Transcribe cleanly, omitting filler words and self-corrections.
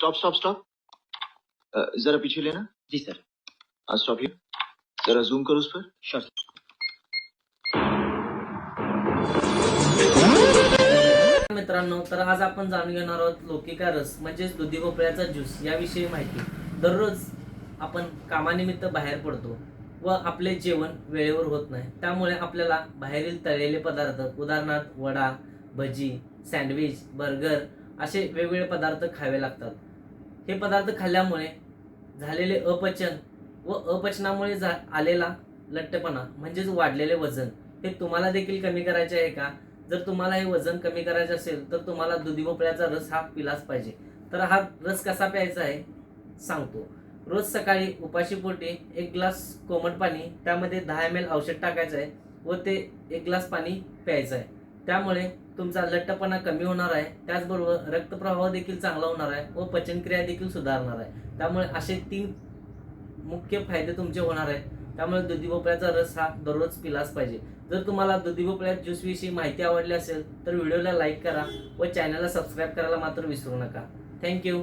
Stop stop stop, जरा पीछे लेना। जी सर। स्टॉप हियर, जरा जूम करो उस पर। श्योर। मित्रांनो, तर आज आपण जाणून घेणार आहोत लौकिका रस म्हणजेच दुधी भोपळ्याचा ज्यूस याविषयी माहिती। दररोज आपण कामानिमित्त बाहेर पडतो व आपले जेवण वेळेवर होत नाही, त्यामुळे आपल्याला बाहेरील तळलेले पदार्थ उदाहरणार्थ वडा, भजी, सँडविच, बर्गर असे वेगवेगळे पदार्थ खावे लागतात। हे पदार्थ खाल्ल्यामुळे झालेले अपचन व अपचनामुळे आलेला लठ्ठपणा म्हणजेच वाढलेले वजन हे तुम्हाला देखील कमी करायचे आहे का? जर तुम्हाला हे वजन कमी करायचे असेल तर तुम्हाला दुधी भोपळ्याचा रस हा पिलाच पाहिजे। तर हा रस कसा प्यायचा आहे सांगतो। रोज सकाळी उपाशीपोटी 1 ग्लास कोमट पाणी, त्यामध्ये 10 ml औषध टाकायचं आहे व ते 1 ग्लास पाणी प्यायचं आहे। त्यामुळे तुमचा लठ्ठपणा कमी होणार आहे, त्याचबरोबर रक्तप्रवाह देखील चांगला होणार आहे व पचनक्रिया देखील सुधारणार आहे। त्यामुळे असे 3 मुख्य फायदे तुमचे होणार आहेत। त्यामुळे दुधी भोपळ्याचा रस हा दररोज पिलाच पाहिजे। जर तुम्हाला दुधी भोपळ्या ज्यूस विषयी माहिती आवडली असेल तर व्हिडिओला लाईक करा व चॅनलला सबस्क्राईब करायला मात्र विसरू नका। थँक्यू।